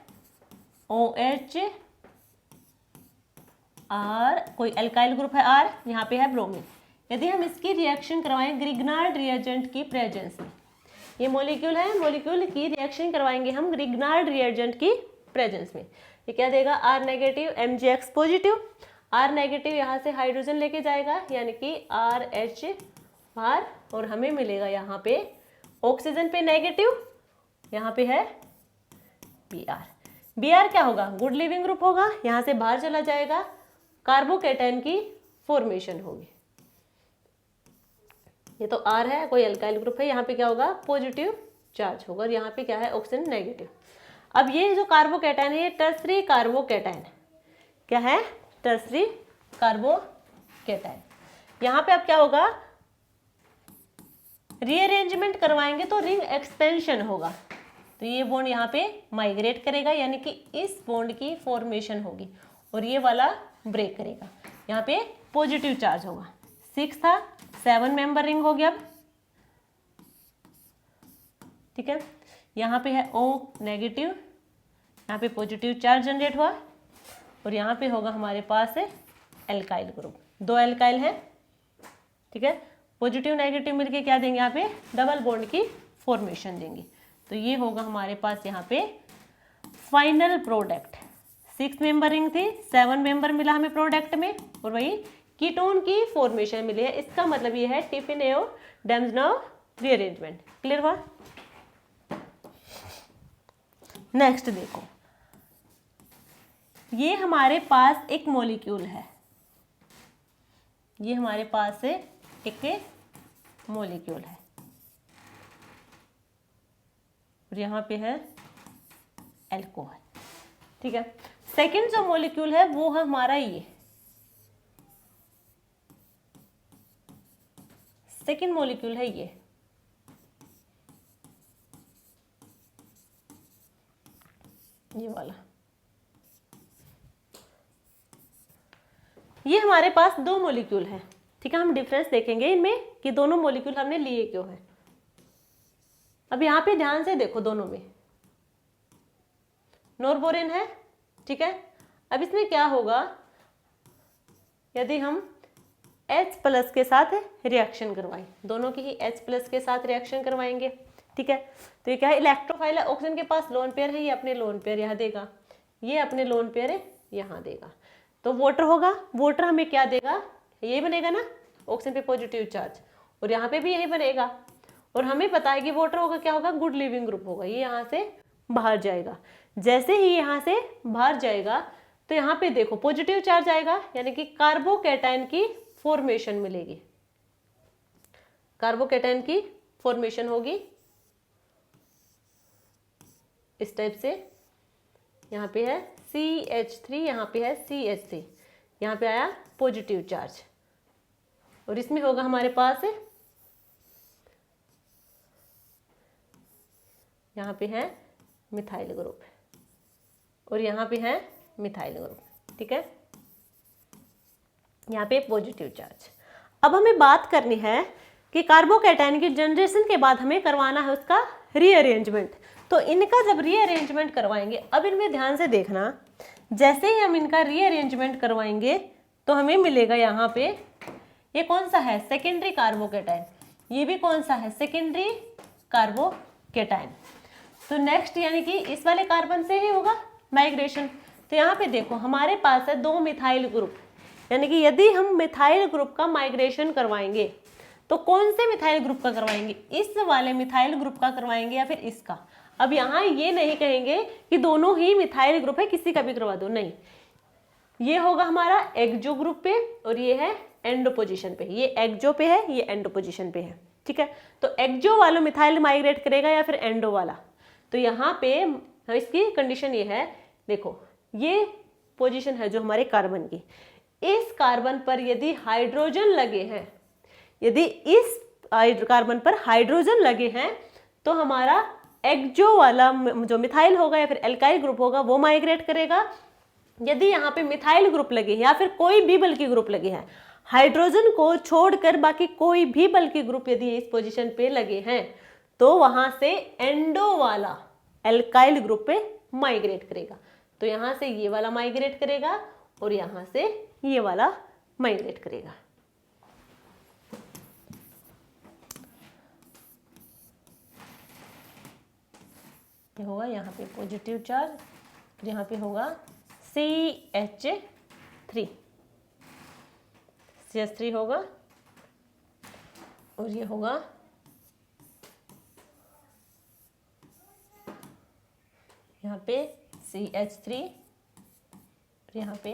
OH R, कोई एल्काइल ग्रुप है R, यहाँ पे है ब्रोमीन। यदि हम इसकी रिएक्शन करवाएं ग्रिग्नार्ड रिएजेंट की प्रेजेंस में, ये मॉलिक्यूल है, मॉलिक्यूल की रिएक्शन करवाएंगे हम ग्रिग्नार्ड रिएजेंट की प्रेजेंस में, ये क्या देगा R negative MgX positive. R negative यहाँ से हाइड्रोजन लेके जाएगा, यानी कि RH बाहर, और हमें मिलेगा यहाँ पे ऑक्सीजन पे नेगेटिव, यहाँ पे है Br। Br क्या होगा, गुड लिविंग ग्रुप होगा, यहाँ से बाहर चला जाएगा, कार्बोकैटायन की फॉर्मेशन होगी। ये तो R है, कोई अल्काइल ग्रुप है, यहाँ पे क्या होगा, पॉजिटिव चार्ज होगा, और यहाँ पे क्या है, ऑक्सीजन नेगेटिव। अब ये जो कार्बोकैटायन है, ये टर्सरी कार्बोकैटायन क्या है, टर्सरी कार्बोकैटायन। यहाँ पे अब क्या होगा, रीअरेंजमेंट करवाएंगे तो रिंग एक्सपेंशन होगा, तो ये बॉन्ड यहाँ पे माइग्रेट करेगा, यानी कि इस बॉन्ड की फॉर्मेशन होगी, और ये वाला ब्रेक करेगा, यहाँ पे पॉजिटिव चार्ज होगा। 6 था, 7 मेंबर रिंग हो गया अब, ठीक है। यहाँ पे है O नेगेटिव, यहाँ पे पॉजिटिव चार्ज जनरेट हुआ, और यहाँ पे होगा हमारे पास एल्काइल ग्रुप, 2 एल्काइल है, ठीक है। पॉजिटिव नेगेटिव मिलके क्या देंगे, यहाँ पे डबल बॉन्ड की फॉर्मेशन देंगे, तो ये होगा हमारे पास यहाँ पे फाइनल प्रोडक्ट। 6 मेंबर रिंग थी, 7 मेंबर मिला हमें प्रोडक्ट में, और वही कीटोन की फॉर्मेशन मिली है। इसका मतलब ये है टिफिनेओ डेम्सनोव रीअरेंजमेंट। क्लियर हुआ। नेक्स्ट देखो, ये हमारे पास एक मॉलिक्यूल है, ये हमारे पास एक मॉलिक्यूल है, और यहाँ पे है अल्कोहल, ठीक है। सेकंड जो मॉलिक्यूल है वो है हमारा ये सेकंड मॉलिक्यूल है, ये वाला। ये हमारे पास 2 मॉलिक्यूल है, ठीक है। हम डिफरेंस देखेंगे इनमें कि दोनों मॉलिक्यूल हमने लिए क्यों है। अब यहाँ पे ध्यान से देखो, दोनों में नॉर्बोरेन है, ठीक है। अब इसमें क्या होगा, यदि हम H+ के साथ रिएक्शन करवाएं, दोनों की ही H+ के साथ रिएक्शन करवाएंगे, ठीक है। तो ये क्या है, इलेक्ट्रोफाइल है, ऑक्सीजन के पास लोन पेयर है, ये अपने लोन पेयर यहाँ देगा, ये अपने लोन पेयर यहाँ देगा, तो वाटर होगा। वाटर हमें क्या देगा, ये बनेगा ना, ऑक्सीजन पे पॉजिटिव चार्ज, और यहाँ पे भी यही बनेगा, और हमें पता है कि वाटर होगा क्या होगा, गुड लिविंग ग्रुप होगा, ये यहाँ से बाहर जाएगा। जैसे ही यहाँ से बाहर जाएगा तो यहाँ पे देखो पॉजिटिव चार्ज आएगा, यानी कि कार्बोकैटायन की फॉर्मेशन मिलेगी, कार्बोकैटायन की फॉर्मेशन होगी इस टाइप से। यहाँ पे है CH3, यहाँ पे है CH3, यहाँ पे आया पॉजिटिव चार्ज, और इसमें होगा हमारे पास यहाँ पे है मिथाइल ग्रुप, और यहाँ पे है मिथाइल ग्रुप, ठीक है। यहाँ पे पॉजिटिव चार्ज। अब हमें बात करनी है कि कार्बोकैटायन की जनरेशन के बाद हमें करवाना है उसका रीअरेंजमेंट। तो इनका जब रीअरेंजमेंट करवाएंगे, अब इनमें ध्यान से देखना, जैसे ही हम इनका रीअरेंजमेंट करवाएंगे तो हमें मिलेगा यहाँ पे, ये कौन सा है, सेकेंडरी कार्बोकैटायन, ये भी कौन सा है, सेकेंडरी कार्बोकैटायन। तो नेक्स्ट यानी कि इस वाले कार्बन से ही होगा माइग्रेशन। तो यहाँ पे देखो हमारे पास है 2 मिथाइल ग्रुप, यानी कि यदि हम मिथाइल ग्रुप का माइग्रेशन करवाएंगे तो कौन से मिथाइल ग्रुप का करवाएंगे, इस वाले मिथाइल ग्रुप का करवाएंगे या फिर इसका। अब यहाँ ये नहीं कहेंगे कि दोनों ही मिथाइल ग्रुप है, किसी का भी करवा दो, नहीं, ये होगा हमारा एक्जो ग्रुप पे और ये है एंडो पोजीशन पे, ये एक्जो पे है, ये एंडो पोजीशन पे है, ठीक है। तो एक्जो वाला मिथाइल माइग्रेट करेगा या फिर एंडो वाला। तो यहाँ पे इसकी कंडीशन ये है, देखो ये पोजीशन है जो हमारे कार्बन की, इस कार्बन पर यदि हाइड्रोजन लगे हैं, यदि इस कार्बन पर हाइड्रोजन लगे हैं तो हमारा एक्जो वाला जो मिथाइल होगा या फिर एल्काइल ग्रुप होगा वो माइग्रेट करेगा। यदि यहाँ पे मिथाइल ग्रुप लगे या फिर कोई भी बल्कि ग्रुप लगे हैं, हाइड्रोजन को छोड़कर बाकी कोई भी बल्कि ग्रुप यदि इस पोजीशन पे लगे हैं तो वहां से एंडो वाला एल्काइल ग्रुप पे माइग्रेट करेगा। तो यहां से ये वाला माइग्रेट करेगा और यहां से ये वाला माइग्रेट करेगा। ये होगा यहाँ पे पॉजिटिव चार्ज, यहाँ पे होगा CH3 होगा और ये होगा यहाँ पे CH3 और यहाँ पे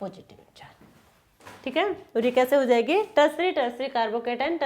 पॉजिटिव चार्ज। ठीक है, और ये कैसे हो जाएगी? टर्सरी कार्बोकेटाइन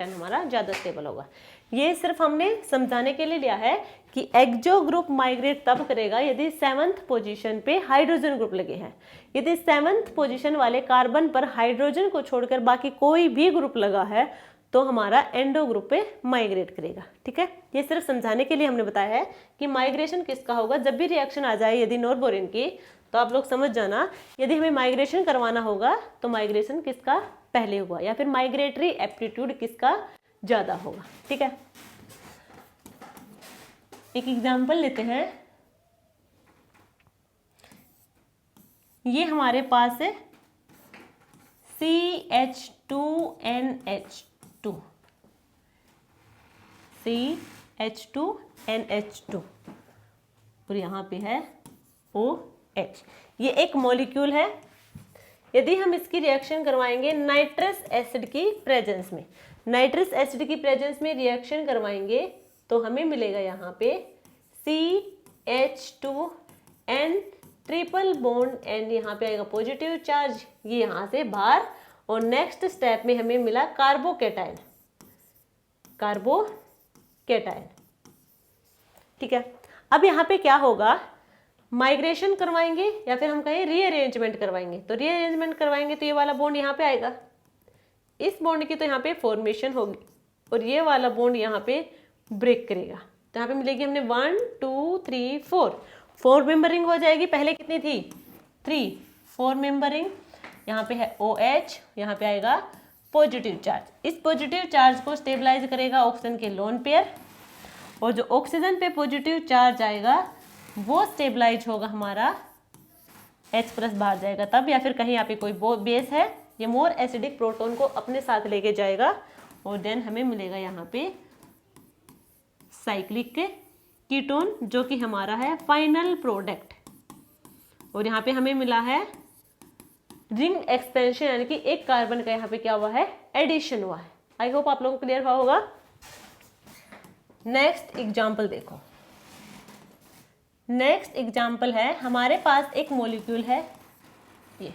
हमारा ज्यादा स्टेबल होगा। ये सिर्फ हमने समझाने के लिए लिया है कि एक्जो ग्रुप माइग्रेट तब करेगा यदि 7th पोजीशन पे हाइड्रोजन ग्रुप लगे हैं। यदि 7th पोजीशन वाले कार्बन पर हाइड्रोजन को छोड़कर बाकी कोई भी ग्रुप लगा है तो हमारा एंडो ग्रुप पे माइग्रेट करेगा। ठीक है, ये सिर्फ समझाने के लिए हमने बताया है कि माइग्रेशन किसका होगा। जब भी रिएक्शन आ जाए यदि नॉरबोरिन की तो आप लोग समझ जाना, यदि हमें माइग्रेशन करवाना होगा तो माइग्रेशन किसका पहले होगा या फिर माइग्रेटरी एप्टीट्यूड किसका ज्यादा होगा। ठीक है, एक एग्जांपल लेते हैं। ये हमारे पास है CH2NH2 और यहाँ पे है OH। ये एक मॉलिक्यूल है। यदि हम इसकी रिएक्शन करवाएंगे नाइट्रस एसिड की प्रेजेंस में, नाइट्रस एसिड की प्रेजेंस में रिएक्शन करवाएंगे तो हमें मिलेगा यहाँ पे CH2N ट्रिपल बॉन्ड N, यहाँ पे आएगा पॉजिटिव चार्ज, ये यहाँ से बाहर। और नेक्स्ट स्टेप में हमें मिला कार्बोकेटाइन। ठीक है, अब यहाँ पे क्या होगा? माइग्रेशन करवाएंगे या फिर हम कहें रीअरेंजमेंट करवाएंगे। तो रीअरेंजमेंट करवाएंगे तो ये वाला बॉन्ड यहाँ पे आएगा, इस बॉन्ड की तो यहाँ पे फॉर्मेशन होगी और ये वाला बॉन्ड यहाँ पे ब्रेक करेगा। तो यहाँ पे मिलेगी हमने 1 2 3 4 मेंबरिंग हो जाएगी। पहले कितनी थी? 3, 4 मेंबरिंग। यहाँ पे है OH, यहाँ पे आएगा पॉजिटिव चार्ज। इस पॉजिटिव चार्ज को स्टेबलाइज करेगा ऑक्सीजन के लोन पेयर, और जो ऑक्सीजन पे पॉजिटिव चार्ज आएगा वो स्टेबलाइज होगा हमारा H+ बाहर जाएगा तब, या फिर कहीं यहाँ पे कोई बेस है, ये मोर एसिडिक प्रोटॉन को अपने साथ लेके जाएगा और देन हमें मिलेगा यहाँ पे साइक्लिक कीटोन जो कि हमारा है फाइनल प्रोडक्ट। और यहाँ पे हमें मिला है रिंग एक्सपेंशन, यानी कि एक कार्बन का यहाँ पे क्या हुआ है? एडिशन हुआ है। आई होप आप लोगों को क्लियर हुआ होगा। नेक्स्ट एग्जाम्पल देखो। नेक्स्ट एग्जाम्पल है, हमारे पास एक मॉलिक्यूल है, ये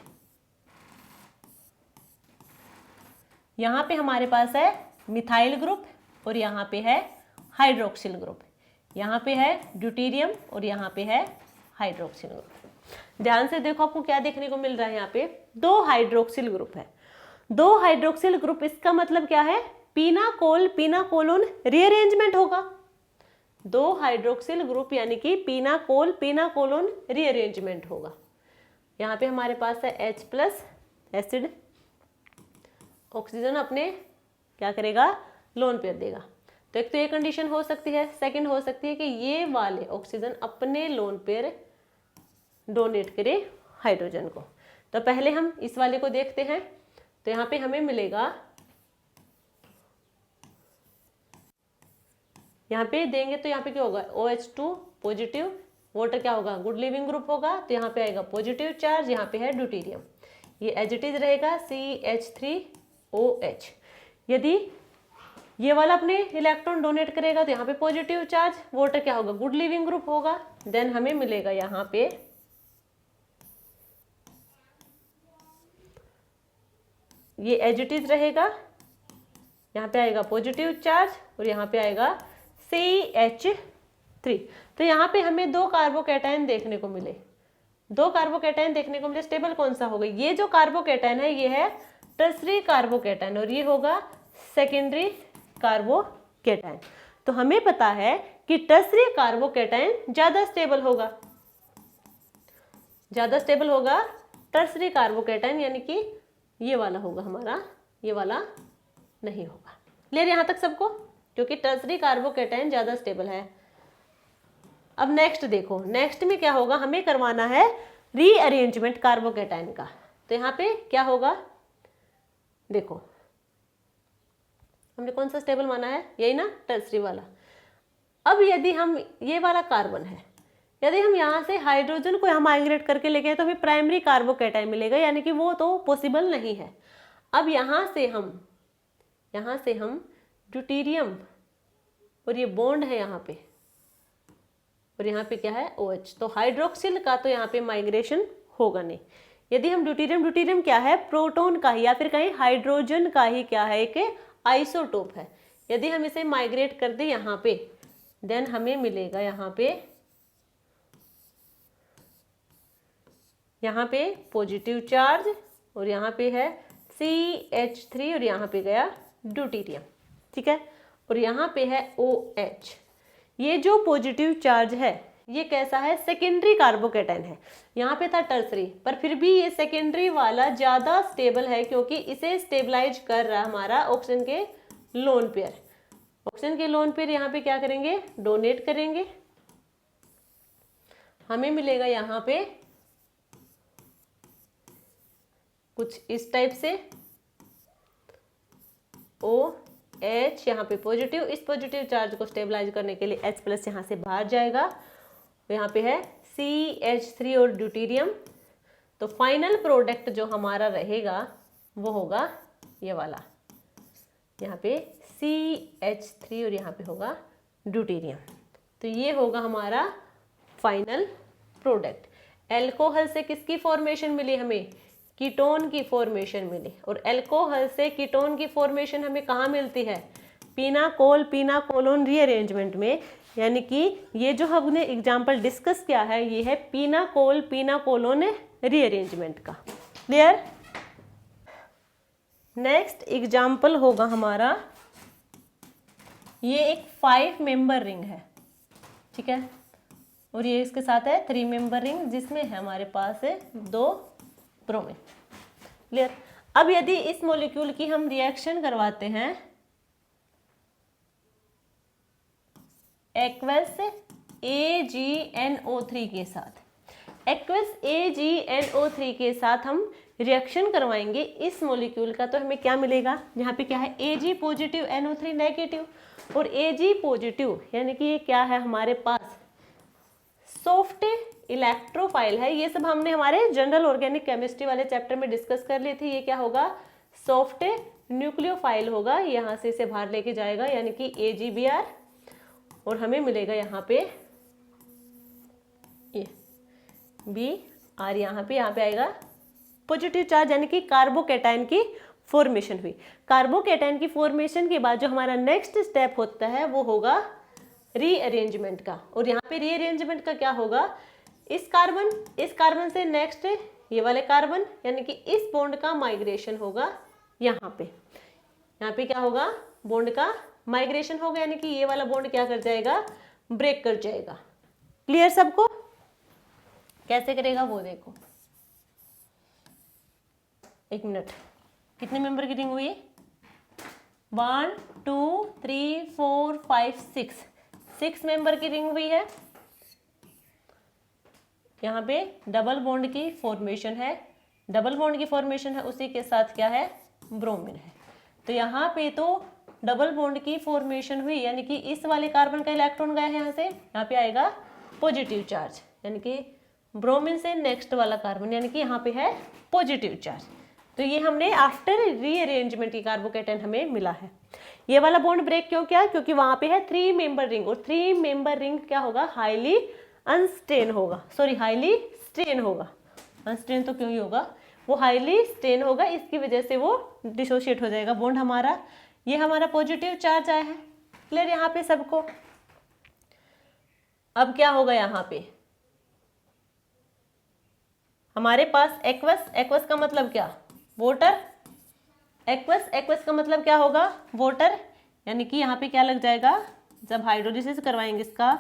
यहाँ पे हमारे पास है मिथाइल ग्रुप और यहाँ पे है हाइड्रोक्सिल ग्रुप, यहाँ पे है ड्यूटेरियम और यहाँ पे है हाइड्रोक्सिल ग्रुप। ध्यान से देखो, आपको क्या देखने को मिल रहा है? यहाँ पे 2 हाइड्रोक्सिल ग्रुप है। 2 हाइड्रोक्सिल ग्रुप, इसका मतलब क्या है? पीनाकोलोन रीअरेंजमेंट होगा। 2 हाइड्रोक्सिल ग्रुप यानी कि पीनाकोलोन रीअरेंजमेंट होगा। यहाँ पे हमारे पास है H+ एसिड, ऑक्सीजन अपने क्या करेगा? लोन पेयर देगा। तो एक तो ये कंडीशन हो सकती है। सेकंड हो सकती है कि ये वाले ऑक्सीजन अपने लोन पेयर डोनेट करे हाइड्रोजन को। तो पहले हम इस वाले को देखते हैं। तो यहाँ पे हमें मिलेगा, यहाँ पे देंगे तो यहाँ पे क्या होगा? OH2 पॉजिटिव, वाटर क्या होगा? गुड लिविंग ग्रुप होगा। तो यहाँ पे आएगा पॉजिटिव चार्ज, यहाँ पे है ड्यूटेरियम, ये एज इट इज रहेगा CH3OH। यदि ये वाला अपने इलेक्ट्रॉन डोनेट करेगा तो यहाँ पे पॉजिटिव चार्ज, वाटर क्या होगा? गुड लिविंग ग्रुप होगा। देन हमें मिलेगा यहाँ पे ये एज इट इज रहेगा, यहाँ पे आएगा पॉजिटिव चार्ज और यहाँ पे आएगा CH3। तो यहाँ पे हमें 2 कार्बोकैटायन देखने को मिले। 2 कार्बोकैटायन देखने को मिले। स्टेबल कौन सा होगा? ये जो कार्बोकैटायन है ये है टर्सरी कार्बोकैटायन और ये होगा सेकेंडरी कार्बोकेटाइन। तो हमें पता है कि टर्सरी कार्बोकेटाइन ज्यादा स्टेबल होगा, ज्यादा स्टेबल होगा टर्सरी कार्बोकेटाइन, यानी कि ये वाला होगा हमारा, ये वाला नहीं होगा। क्लियर यहां तक सबको? क्योंकि टर्सरी कार्बोकेटाइन ज्यादा स्टेबल है। अब नेक्स्ट देखो, नेक्स्ट में क्या होगा, हमें करवाना है रीअरेंजमेंट कार्बोकेटाइन का। तो यहाँ पे क्या होगा, देखो हमने कौन सा स्टेबल माना है, यही ना, टर्सरी वाला। अब यदि हम, ये वाला कार्बन है, यदि हम यहाँ से हाइड्रोजन को यहाँ माइग्रेट करके लेके आए तो हमें प्राइमरी कार्बोकेटाइन मिलेगा, यानी कि वो तो पॉसिबल नहीं है। अब यहाँ से हम ड्यूटेरियम, और ये बॉन्ड है यहाँ पे, और यहाँ पे क्या है OH, तो हाइड्रोक्सिल का तो यहाँ पे माइग्रेशन होगा नहीं। यदि हम ड्यूटेरियम क्या है, प्रोटॉन का ही या फिर कहीं हाइड्रोजन का ही क्या है, एक आइसोटोप है। यदि हम इसे माइग्रेट कर दे यहाँ पे, देन हमें मिलेगा यहाँ पे पॉजिटिव चार्ज, और यहाँ पे है CH3, और यहाँ पे गया ड्यूटेरियम, ठीक है, और यहाँ पे है OH। ये जो पॉजिटिव चार्ज है ये कैसा है, सेकेंडरी कार्बोकेटाइन है। यहाँ पे था टर्सरी, पर फिर भी ये सेकेंडरी वाला ज्यादा स्टेबल है, क्योंकि इसे स्टेबलाइज कर रहा है हमारा ऑक्सीजन के लोन पेयर। ऑक्सीजन के लोन पेयर यहाँ पे क्या करेंगे, डोनेट करेंगे, हमें मिलेगा यहाँ पे कुछ इस टाइप से OH, यहाँ पे पॉजिटिव, इस पॉजिटिव चार्ज को स्टेबलाइज करने के लिए H+ यहाँ से बाहर जाएगा, यहाँ पे है CH3 और ड्यूटेरियम। तो फाइनल प्रोडक्ट जो हमारा रहेगा वो होगा ये वाला, यहाँ पे CH3 और यहाँ पे होगा ड्यूटेरियम। तो ये होगा हमारा फाइनल प्रोडक्ट। एल्कोहल से किसकी फॉर्मेशन मिली, हमें कीटोन की फॉर्मेशन मिली, और एल्कोहल से कीटोन की फॉर्मेशन हमें कहाँ मिलती है, पीनाकोलोन रीअरेंजमेंट में। यानी कि ये जो हमने एग्जाम्पल डिस्कस किया है ये है पीनाकोलोन रीअरेंजमेंट का। क्लियर? नेक्स्ट एग्जाम्पल होगा हमारा, ये एक 5 मेंबर रिंग है, ठीक है, और ये इसके साथ है 3 मेंबर रिंग, जिसमें है हमारे पास है 2 ब्रोमीन। क्लियर? अब यदि इस मॉलिक्यूल की हम रिएक्शन करवाते हैं एक्वस AgNO3 के साथ, एक्वस AgNO3 के साथ हम रिएक्शन करवाएंगे इस मॉलिक्यूल का, तो हमें क्या मिलेगा, यहाँ पे क्या है Ag पॉजिटिव NO3 नेगेटिव, और Ag पॉजिटिव यानी कि ये क्या है हमारे पास सॉफ्ट इलेक्ट्रोफाइल है। ये सब हमने हमारे जनरल ऑर्गेनिक केमिस्ट्री वाले चैप्टर में डिस्कस कर ली थी। ये क्या होगा, सॉफ्ट न्यूक्लियोफाइल होगा, यहाँ से इसे बाहर लेके जाएगा यानी कि AgBr, और हमें मिलेगा यहाँ पे ये Br, यहाँ पे आएगा पॉजिटिव चार्ज, यानी कि कार्बोकेटाइन की फॉर्मेशन हुई। कार्बोकेटाइन की फॉर्मेशन के बाद जो हमारा नेक्स्ट स्टेप होता है वो होगा रीअरेंजमेंट का, और यहाँ पे रीअरेंजमेंट का क्या होगा, इस कार्बन से नेक्स्ट ये वाले कार्बन, यानी कि इस बॉन्ड का माइग्रेशन होगा यहाँ पे क्या होगा, बॉन्ड का माइग्रेशन होगा, यानी कि ये वाला बॉन्ड क्या कर जाएगा, ब्रेक कर जाएगा। क्लियर सबको? कैसे करेगा वो देखो, एक मिनट, कितने मेंबर की रिंग हुई, 1 2 3 4 5 6 मेंबर की रिंग हुई है। यहाँ पे डबल बॉन्ड की फॉर्मेशन है, डबल बॉन्ड की फॉर्मेशन है, उसी के साथ क्या है, ब्रोमीन है। तो यहाँ पे तो डबल बॉन्ड की फॉर्मेशन हुई, यानी कि इस वाले कार्बन का इलेक्ट्रॉन गया है यहाँ से, यहाँ पे आएगा पॉजिटिव चार्ज, यानी कि ब्रोमीन से नेक्स्ट वाला कार्बन, यानी कि यहाँ पे है पॉजिटिव चार्ज। तो ये हमने आफ्टर रीअरेंजमेंट की कार्बोकेटाइन हमें मिला है। ये वाला बॉन्ड ब्रेक क्यों किया, क्योंकि वहां पे है 3 मेंबर रिंग, और 3 मेंबर रिंग क्या होगा, हाईली अनस्टेन होगा, सॉरी हाईली स्टेन होगा, अनस्टेन तो क्यों ही होगा, वो हाईली स्टेन होगा, इसकी वजह से वो डिसोशिएट हो जाएगा बॉन्ड हमारा। ये हमारा पॉजिटिव चार्ज आया है। क्लियर यहाँ पे सबको? अब क्या होगा, यहाँ पे हमारे पास एक्वस का मतलब क्या, वाटर, एक्वस, एक्वस का मतलब क्या होगा, वाटर, यानी कि यहाँ पे क्या लग जाएगा, जब हाइड्रोलिसिस करवाएंगे इसका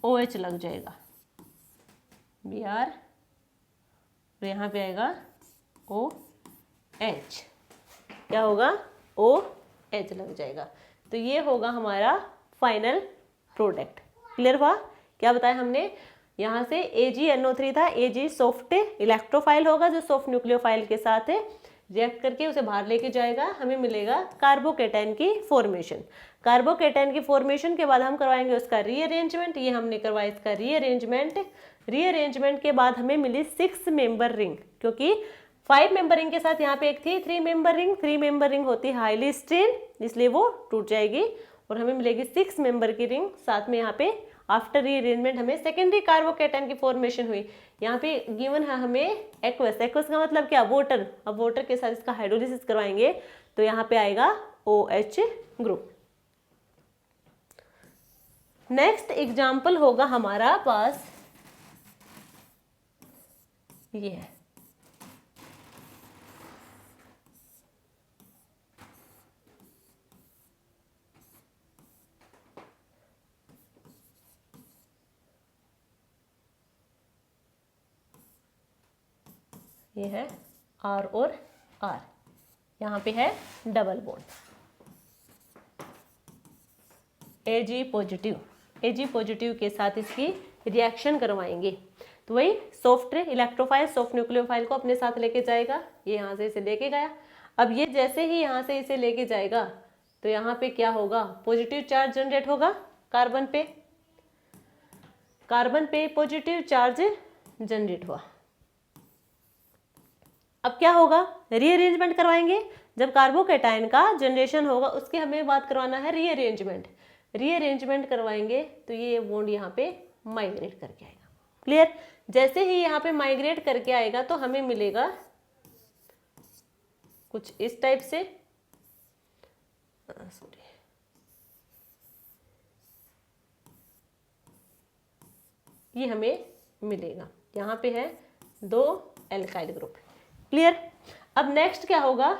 OH लग जाएगा, Br, और यहाँ पे आएगा OH, क्या होगा, OH लग जाएगा। तो ये होगा हमारा फाइनल प्रोडक्ट। क्लियर हुआ? क्या बताया हमने, यहाँ से AgNO3 था, Ag सॉफ्ट इलेक्ट्रोफाइल होगा जो सॉफ्ट न्यूक्लियोफाइल के साथ रिएक्ट करके उसे बाहर लेके जाएगा, हमें मिलेगा कार्बोकेटाइन की फॉर्मेशन। कार्बोकेटाइन की फॉर्मेशन के बाद हम करवाएंगे उसका रीअरेंजमेंट, ये हमने करवाया इसका रीअरेंजमेंट। रीअरेंजमेंट के बाद हमें मिली 6 मेंबर रिंग, क्योंकि 5 मेंबर रिंग के साथ यहाँ पे एक थी 3 मेंबर रिंग। 3 मेंबर रिंग होती है हाईली स्ट्रेन, इसलिए वो टूट जाएगी और हमें मिलेगी 6 मेंबर की रिंग। साथ में यहाँ पे आफ्टर रीअरेंजमेंट हमें सेकेंडरी कार्बोकेटाइन की फॉर्मेशन हुई। यहाँ पे गिवन है हमें एक्वस, एक्वस का मतलब क्या, वाटर। अब वाटर के साथ इसका हाइड्रोलिसिस करवाएंगे तो यहाँ पे आएगा OH ग्रुप। नेक्स्ट एग्जाम्पल होगा हमारा पास ये है, ये है R और R, यहाँ पे है double bond, Ag positive, Ag positive के साथ इसकी रिएक्शन करवाएंगे। तो वही सॉफ्ट इलेक्ट्रोफाइल सॉफ्ट न्यूक्लियोफाइल को अपने साथ लेके जाएगा, ये यहाँ से इसे लेके गया। अब ये जैसे ही यहाँ से इसे लेके जाएगा तो यहाँ पे क्या होगा, पॉजिटिव चार्ज जनरेट होगा कार्बन पे, कार्बन पे पॉजिटिव चार्ज जनरेट हुआ। अब क्या होगा, रीअरेंजमेंट करवाएंगे। जब कार्बोकेटाइन का जनरेशन होगा उसके हमें बात करवाना है रीअरेंजमेंट। रीअरेंजमेंट करवाएंगे तो ये बॉन्ड यहाँ पे माइग्रेट करके आएगा। क्लियर? जैसे ही यहाँ पे माइग्रेट करके आएगा तो हमें मिलेगा कुछ इस टाइप से, सॉरी, ये हमें मिलेगा। यहाँ पे है 2 एल्काइल ग्रुप। क्लियर? अब नेक्स्ट क्या होगा,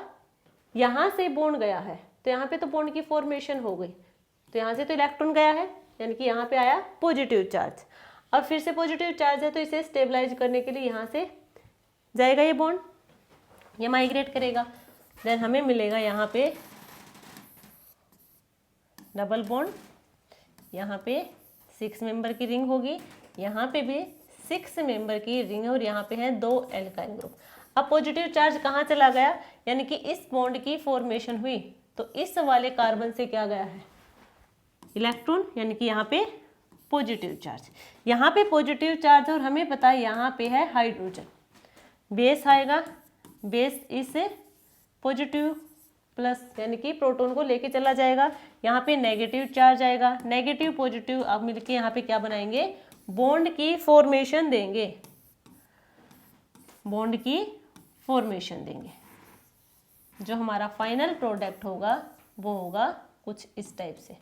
यहाँ से बॉन्ड गया है तो यहाँ पे तो बॉन्ड की फॉर्मेशन हो गई, तो यहाँ से तो इलेक्ट्रॉन गया है, यानी कि यहाँ पे आया पॉजिटिव चार्ज। अब फिर से पॉजिटिव चार्ज है तो इसे स्टेबलाइज करने के लिए यहाँ से जाएगा ये बॉन्ड, ये माइग्रेट करेगा, देन हमें मिलेगा यहाँ पे डबल बॉन्ड, यहाँ पे 6 मेंबर की रिंग होगी, यहाँ पे भी 6 मेंबर की रिंग है और यहाँ पे है 2 एल्काइल ग्रुप। अब पॉजिटिव चार्ज कहाँ चला गया, यानी कि इस बॉन्ड की फॉर्मेशन हुई तो इस वाले कार्बन से क्या गया है, इलेक्ट्रॉन, यानी कि यहाँ पे पॉजिटिव चार्ज, यहाँ पे पॉजिटिव चार्ज और हमें पता है यहाँ पे है हाइड्रोजन, बेस आएगा, बेस इस पॉजिटिव प्लस यानी कि प्रोटॉन को लेके चला जाएगा, यहाँ पे नेगेटिव चार्ज आएगा, नेगेटिव पॉजिटिव अब मिलके यहाँ पे क्या बनाएंगे, बॉन्ड की फॉर्मेशन देंगे, बॉन्ड की फॉर्मेशन देंगे। जो हमारा फाइनल प्रोडक्ट होगा वो होगा कुछ इस टाइप से,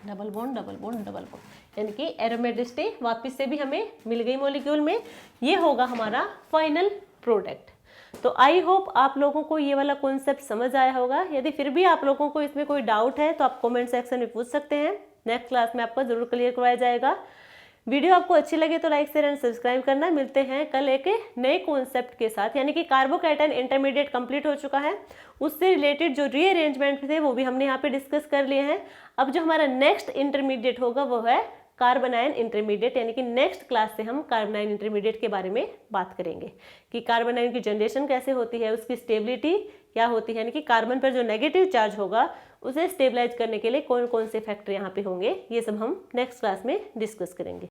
double bond double bond double bond, यानी कि एरोमेटिसिटी वापस से भी हमें मिल गई मॉलिक्यूल में। ये होगा हमारा फाइनल प्रोडक्ट। तो आई होप आप लोगों को ये वाला कॉन्सेप्ट समझ आया होगा। यदि फिर भी आप लोगों को इसमें कोई डाउट है तो आप कमेंट सेक्शन में पूछ सकते हैं, नेक्स्ट क्लास में आपको जरूर क्लियर करवाया जाएगा। वीडियो आपको अच्छी लगे तो लाइक शेयर एंड सब्सक्राइब करना। मिलते हैं कल एक नए कॉन्सेप्ट के साथ, यानी कि कार्बोकेटाइन इंटरमीडिएट कंप्लीट हो चुका है, उससे रिलेटेड जो रीअरेंजमेंट थे वो भी हमने यहाँ पे डिस्कस कर लिए हैं। अब जो हमारा नेक्स्ट इंटरमीडिएट होगा वो है कार्बोनाइन इंटरमीडिएट, यानी कि नेक्स्ट क्लास से हम कार्बोनाइन इंटरमीडिएट के बारे में बात करेंगे कि कार्बोनाइन की जनरेशन कैसे होती है, उसकी स्टेबिलिटी क्या होती है, यानी कि कार्बन पर जो नेगेटिव चार्ज होगा उसे स्टेबलाइज करने के लिए कौन कौन से फैक्टर यहाँ पे होंगे, ये सब हम नेक्स्ट क्लास में डिस्कस करेंगे।